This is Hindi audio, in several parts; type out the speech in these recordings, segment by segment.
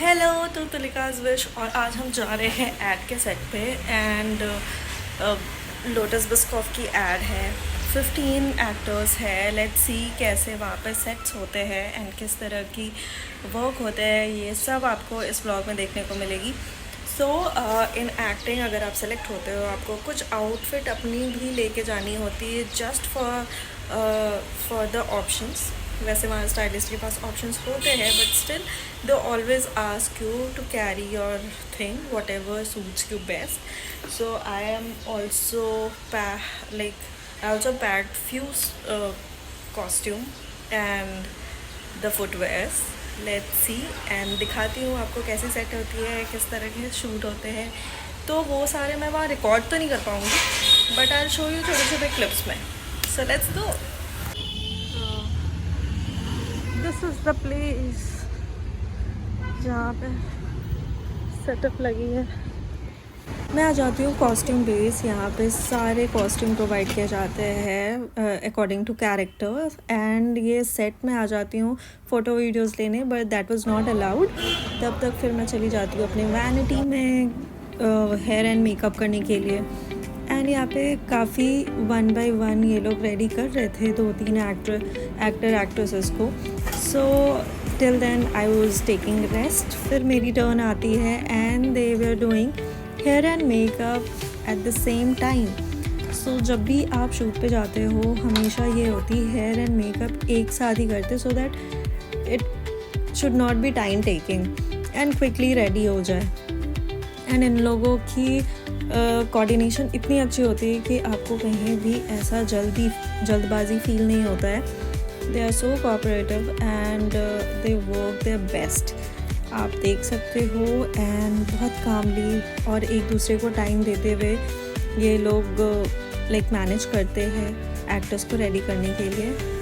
हेलो, तो तुलिकाज विश और आज हम जा रहे हैं ऐड के सेट पे एंड लोटस बिस्कॉफ की ऐड है। 15 एक्टर्स है। लेट्स सी कैसे वहाँ पे सेट्स होते हैं एंड किस तरह की वर्क होते हैं, ये सब आपको इस ब्लॉग में देखने को मिलेगी। सो इन एक्टिंग अगर आप सेलेक्ट होते हो, आपको कुछ आउटफिट अपनी भी लेके जानी होती है जस्ट फॉर द ऑप्शंस। वैसे वहाँ स्टाइलिस्ट के पास ऑप्शंस होते हैं but still they always ask you to carry your thing whatever suits you best. So I am also I also packed few costume and the footwears. Let's see and दिखाती हूँ आपको कैसी सेट होती है, किस तरह के शूट होते हैं। तो वो सारे मैं वहाँ रिकॉर्ड तो नहीं कर पाऊँगी बट आई शो यू छोटे छोटे क्लिप्स में। So let's go. This is the place जहाँ पे सेटअप लगी है। मैं आ जाती हूँ कॉस्ट्यूम बेस। यहाँ पे सारे कॉस्ट्यूम प्रोवाइड किए जाते हैं अकॉर्डिंग टू कैरेक्टर एंड ये सेट में आ जाती हूँ फ़ोटो वीडियोस लेने but that was not allowed. तब तक फिर मैं चली जाती हूँ अपनी वैनिटी में हेयर एंड मेकअप करने के लिए। एंड यहाँ पे काफ़ी 1 by 1 ये लोग रेडी कर रहे थे 2-3 एक्टर एक्ट्रेसेस को। So till then I was taking rest. फिर मेरी टर्न आती है and they were doing hair and makeup at the same time. So जब भी आप शूट पे जाते हो हमेशा ये होती है हेयर एंड मेकअप एक साथ ही करते so that it should not be time taking and quickly ready हो जाए। एंड इन लोगों की कोऑर्डिनेशन इतनी अच्छी होती है कि आपको कहीं भी ऐसा जल्दबाजी फील नहीं होता है। They are so cooperative and they work their best. आप देख सकते हो एंड बहुत कामली और एक दूसरे को टाइम देते हुए ये लोग मैनेज करते हैं एक्टर्स को रेडी करने के लिए।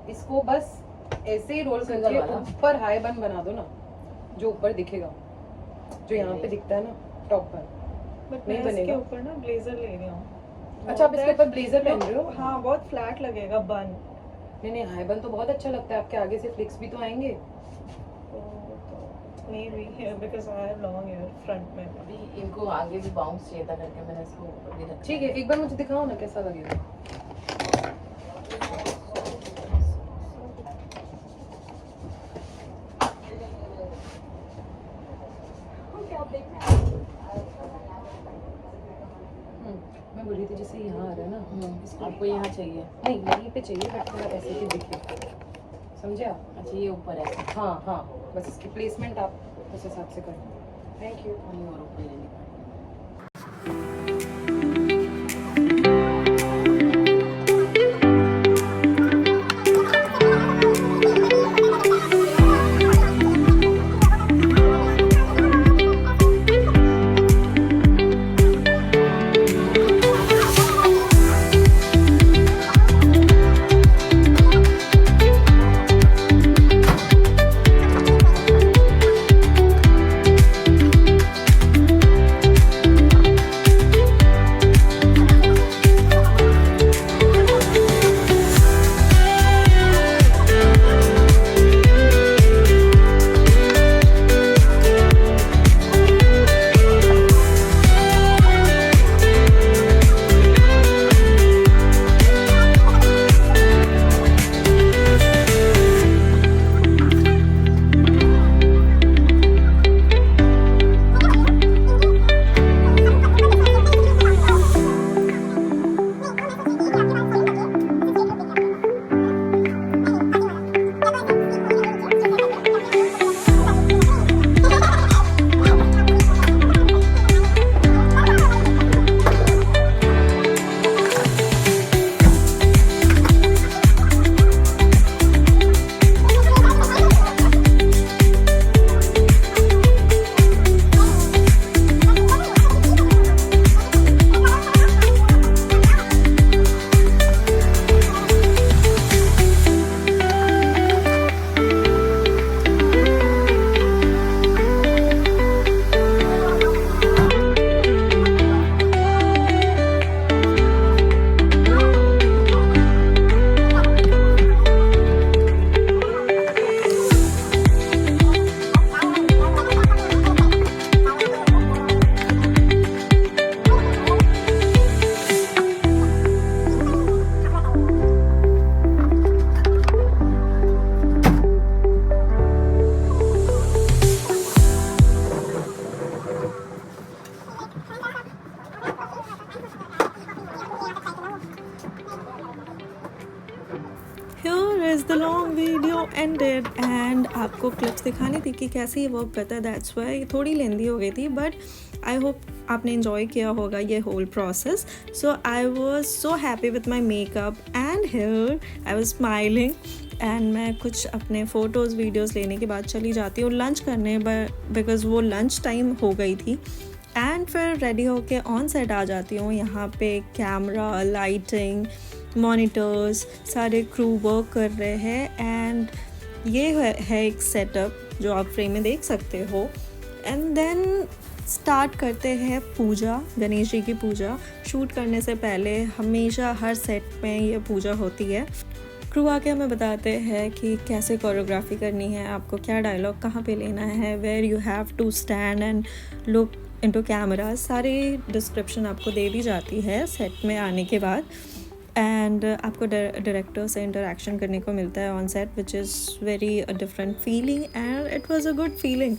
इसको बस ऐसे ही रोल करके ऊपर हाई बन बना दो ना, जो ऊपर दिखेगा, जो यहाँ पे दिखता है ना टॉप पर। बट नहीं बनेगा। इसके ऊपर ना ब्लेजर ले रही हूँ। अच्छा, आप इसके ऊपर ब्लेजर पहन रहे हो? हाँ, बहुत फ्लैट लगेगा बन। नहीं हाई बन तो बहुत अच्छा लगता है, आपके आगे से फ्लिक्स भी तो आएंगे। maybe here because I have long hair front में. अभी इनको आगे भी बाउंस चाहिए था करके मैंने इसको ऊपर भी रखा ठीक है, एक बार मुझे दिखाओ ना कैसा लगेगा. मैं बोल रही थी जैसे यहाँ आ रहा है ना, आपको यहाँ चाहिए. नहीं यहीं पे चाहिए बट थोड़ा ऐसे कि दिखे, समझे आप? अच्छा ये ऊपर है. हाँ हाँ, बस इसकी प्लेसमेंट आप उस हिसाब से करें. Thank you. और ऊपर लेने का. Here is the long video ended and आपको क्लिप्स दिखानी थी कि कैसे ये वर्क करता है. दैट्स वाई थोड़ी लेंदी हो गई थी बट आई होप आपने इन्जॉय किया होगा ये whole process. So I was so happy with my makeup and hair. I was smiling and मैं कुछ अपने फ़ोटोज़ वीडियोज़ लेने के बाद चली जाती हूँ लंच करने बिकॉज़ वो लंच टाइम हो गई थी. एंड फिर रेडी होके ऑन सेट आ जाती हूँ. यहाँ पे कैमरा, लाइटिंग, मॉनिटर्स, सारे क्रू वर्क कर रहे हैं एंड ये है एक सेटअप जो आप फ्रेम में देख सकते हो. एंड देन स्टार्ट करते हैं पूजा, गणेश जी की पूजा. शूट करने से पहले हमेशा हर सेट में ये पूजा होती है. क्रू आके हमें बताते हैं कि कैसे कोरियोग्राफी करनी है, आपको क्या डायलॉग कहाँ पे लेना है, where you have to stand and look into camera. सारी डिस्क्रिप्शन आपको दे दी जाती है सेट में आने के बाद. एंड आपको डायरेक्टर से इंटरेक्शन करने को मिलता है on set which is very different feeling and it was a good feeling.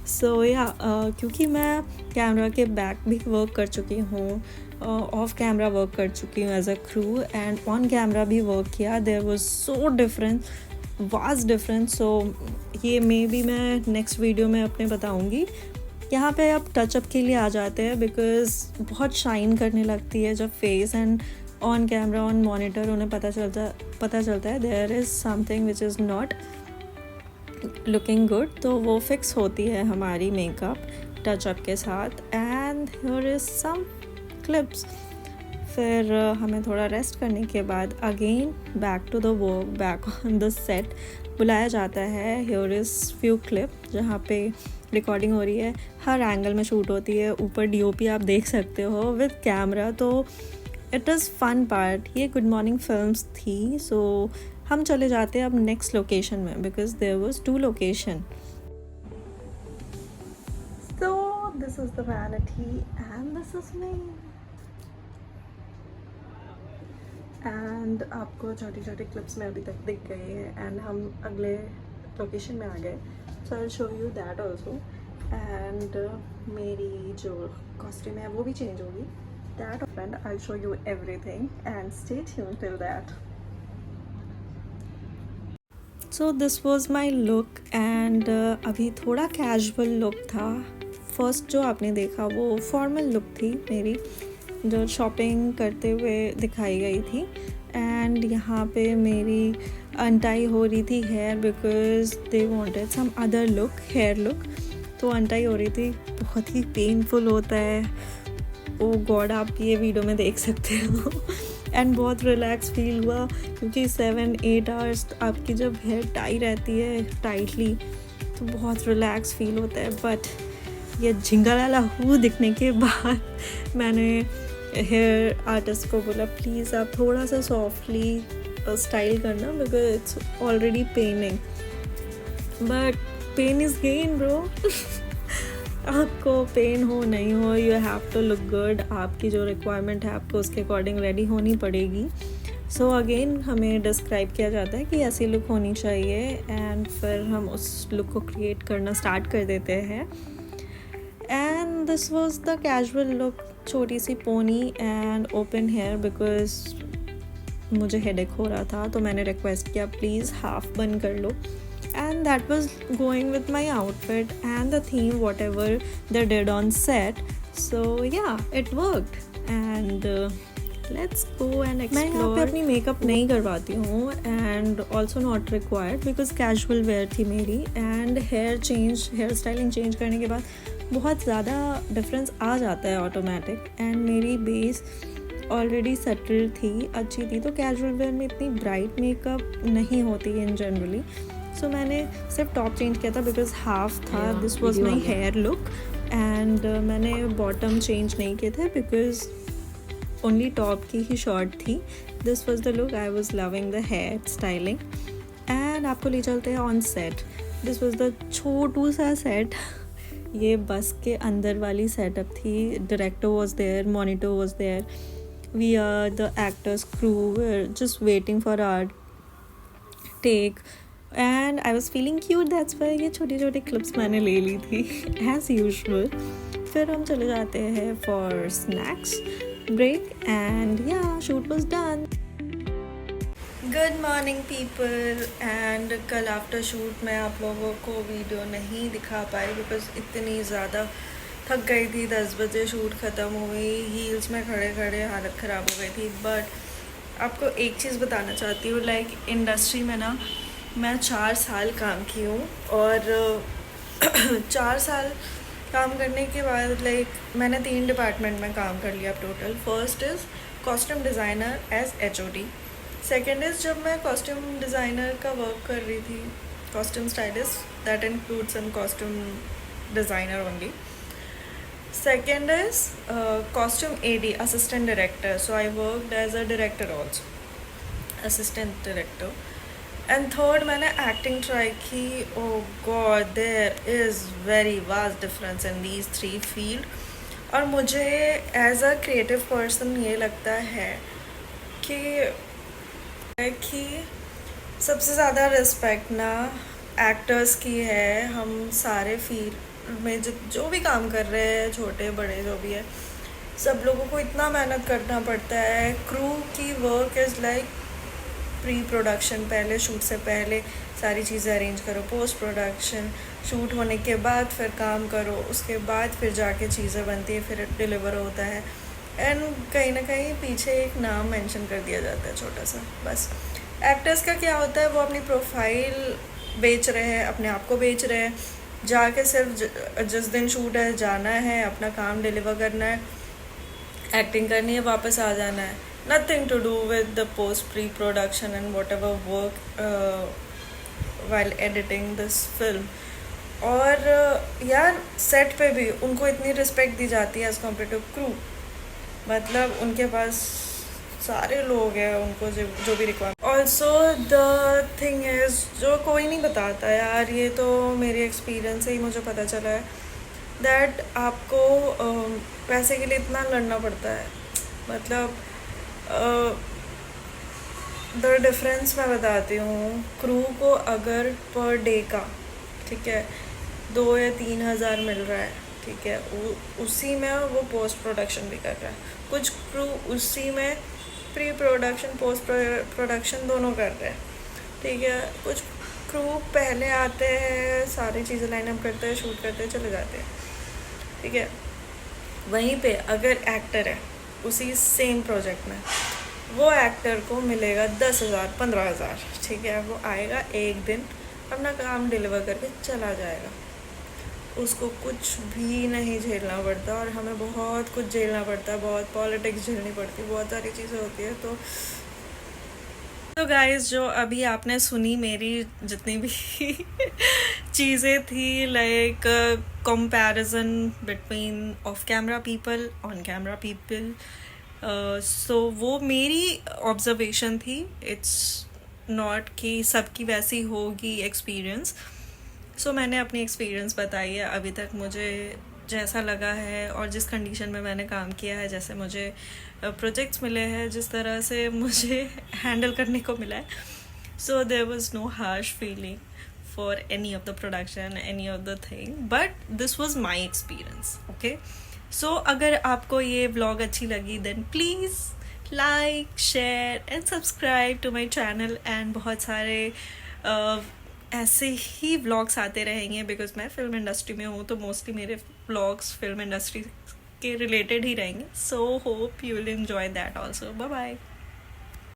So या क्योंकि मैं कैमरा के बैक भी वर्क कर चुकी हूँ, ऑफ कैमरा वर्क कर चुकी हूँ as a crew and on camera भी वर्क किया. There was so different, vast different. So ये मे बी मैं नेक्स्ट वीडियो में अपने बताऊँगी. यहाँ पे अब टचअप के लिए आ जाते हैं बिकॉज़ बहुत शाइन करने लगती है जब face and on camera on monitor उन्हें पता चलता है there is something which is not looking good. तो वो फिक्स होती है हमारी मेकअप टचअप के साथ. And here is some clips. फिर हमें थोड़ा रेस्ट करने के बाद again back to the work, back on the set बुलाया जाता है. हियर इज़ फ्यू क्लिप जहाँ पे रिकॉर्डिंग हो रही है, हर एंगल में शूट होती है. ऊपर डीओपी आप देख सकते हो विद कैमरा. तो इट इज़ फन पार्ट. ये गुड मॉर्निंग फिल्म्स थी. सो हम चले जाते हैं अब नेक्स्ट लोकेशन में because there was 2 location. this is the vanity and this is me. And आपको छोटी छोटी क्लिप्स में अभी तक दिख गई है एंड हम अगले लोकेशन में आ गए, so I show you that also. And मेरी जो कॉस्ट्यूम है वो भी चेंज होगी, that and I show you everything and stay tune till that. So this was my look and अभी थोड़ा कैजुअल लुक था. फर्स्ट जो आपने देखा वो फॉर्मल लुक थी मेरी, जो शॉपिंग करते हुए दिखाई गई थी. एंड यहाँ पे मेरी अनटाई हो रही थी hair because they wanted some other look, hair look. तो अनटाई हो रही थी, बहुत ही पेनफुल होता है. ओ गॉड, आप ये वीडियो में देख सकते हो. एंड बहुत रिलैक्स फील हुआ क्योंकि 7-8 आवर्स आपकी जब हेयर टाई रहती है टाइटली तो बहुत रिलैक्स फील होता है. बट ये झिंगालाला हूँ दिखने के बाद मैंने हेयर आर्टिस्ट को बोला प्लीज़ आप थोड़ा सा सॉफ्टली स्टाइल करना because it's already paining. But pain is gain bro. आपको पेन हो नहीं हो, you have to look good. आपकी जो रिक्वायरमेंट है आपको उसके अकॉर्डिंग रेडी होनी पड़ेगी. सो अगेन हमें डिस्क्राइब किया जाता है कि ऐसी लुक होनी चाहिए एंड फिर हम उस लुक को क्रिएट करना स्टार्ट कर देते हैं. And this was the casual look, छोटी सी pony and open hair because मुझे हेडेक हो रहा था तो मैंने रिक्वेस्ट किया प्लीज़ हाफ बन कर लो. And that was going with my outfit and the theme whatever they did on set. So या it worked and let's go and explore. मैं यहाँ पे अपनी मेकअप नहीं करवाती हूँ and also not required because casual wear थी मेरी. एंड हेयर स्टाइलिंग चेंज करने के बाद बहुत ज़्यादा डिफरेंस आ जाता है ऑटोमेटिक. एंड मेरी बेस ऑलरेडी सेटल थी, अच्छी थी, तो कैजुअल वेयर में इतनी ब्राइट मेकअप नहीं होती इन जनरली. सो मैंने सिर्फ टॉप चेंज किया था बिकॉज हाफ था. This was my hair look and मैंने बॉटम चेंज नहीं किए थे बिकॉज ओनली टॉप की ही शॉर्ट थी. This was the look. I was loving the hair styling. And आपको ले चलते हैं on set. This was the छोटू सा सेट. ये बस के अंदर वाली सेटअप थी. Director was there, monitor was there, we are the actors crew, we are just waiting for our take. And I was feeling cute, that's why ये छोटी छोटी क्लिप्स मैंने ले ली थी एज यूजुअल. फिर हम चले जाते हैं फॉर स्नैक्स ब्रेक एंड या shoot was done. Good morning people. And कल आफ्टर शूट मैं आप लोगों को वीडियो नहीं दिखा पाई बिकॉज इतनी ज़्यादा थक गई थी. 10 बजे शूट ख़त्म हुई, हील्स में खड़े खड़े हालत ख़राब हो गई थी. बट आपको एक चीज़ बताना चाहती हूँ, लाइक इंडस्ट्री में ना मैं 4 साल काम की हूँ और 4 साल काम करने के बाद लाइक मैंने 3 डिपार्टमेंट में काम कर लिया total. First is costume designer as HOD. Second is जब मैं कॉस्ट्यूम डिज़ाइनर का वर्क कर रही थी, costume stylist, that includes an costume designer only. Second is costume AD, assistant director. So I worked as a director also, assistant director. And third मैंने एक्टिंग ट्राई की. Oh god, there is very vast difference in these 3 field. और मुझे एज अ क्रिएटिव पर्सन ये लगता है कि सबसे ज़्यादा रिस्पेक्ट ना एक्टर्स की है. हम सारे फील्ड में जो भी काम कर रहे हैं, छोटे बड़े जो भी है, सब लोगों को इतना मेहनत करना पड़ता है. क्रू की work is like pre production, पहले शूट से पहले सारी चीज़ें अरेंज करो, पोस्ट प्रोडक्शन, शूट होने के बाद फिर काम करो, उसके बाद फिर जाके चीज़ें बनती है, फिर डिलीवर होता है. एंड कहीं ना कहीं पीछे एक नाम मेंशन कर दिया जाता है छोटा सा. बस एक्टर्स का क्या होता है, वो अपनी प्रोफाइल बेच रहे हैं, अपने आप को बेच रहे हैं. जाके सिर्फ जिस दिन शूट है जाना है, अपना काम डिलीवर करना है, एक्टिंग करनी है, वापस आ जाना है. Nothing to do with the post pre production and whatever work while editing this film. और यार सेट पे भी उनको इतनी रिस्पेक्ट दी जाती है एज़ कम्पेयर टू क्रू. मतलब उनके पास सारे लोग हैं, उनको जो भी requirement. Also the thing is जो कोई नहीं बताता यार, ये तो मेरे एक्सपीरियंस से ही मुझे पता चला है दैट आपको पैसे के लिए इतना लड़ना पड़ता है. मतलब द डिफरेंस मैं बताती हूँ. क्रू को अगर पर डे का, ठीक है, 2 या 3 हज़ार मिल रहा है, ठीक है, उसी में वो पोस्ट प्रोडक्शन भी कर रहा है. कुछ क्रू उसी में प्री प्रोडक्शन पोस्ट प्रोडक्शन दोनों कर रहे हैं, ठीक है. कुछ क्रू पहले आते हैं, सारी चीज़ें लाइन अप करते हैं, शूट करते हैं, चले जाते हैं, ठीक है. वहीं पे अगर एक्टर है उसी सेम प्रोजेक्ट में, वो एक्टर को मिलेगा 10,000 15,000, ठीक है. वो आएगा एक दिन, अपना काम डिलीवर करके चला जाएगा. उसको कुछ भी नहीं झेलना पड़ता, और हमें बहुत कुछ झेलना पड़ता है. बहुत पॉलिटिक्स झेलनी पड़ती है, बहुत सारी चीज़ें होती है. तो गाइस, जो अभी आपने सुनी मेरी जितनी भी चीज़ें थी, like comparison between off camera people, on camera people, so वो मेरी ऑब्जर्वेशन थी. इट्स नॉट कि सबकी वैसी होगी एक्सपीरियंस. सो मैंने अपनी एक्सपीरियंस बताई है. अभी तक मुझे जैसा लगा है और जिस कंडीशन में मैंने काम किया है, जैसे मुझे प्रोजेक्ट्स मिले हैं, जिस तरह से मुझे हैंडल करने को मिला है, so there was no harsh feeling for any of the production, any of the thing, but this was my experience. Okay, so अगर आपको ये व्लॉग अच्छी लगी, then please like, share and subscribe to my channel. And बहुत सारे ऐसे ही व्लॉग्स आते रहेंगे, बिकॉज मैं फिल्म इंडस्ट्री में हूँ, तो मोस्टली मेरे व्लॉग्स फिल्म इंडस्ट्री के रिलेटेड ही रहेंगे. So hope you will enjoy that also. Bye bye.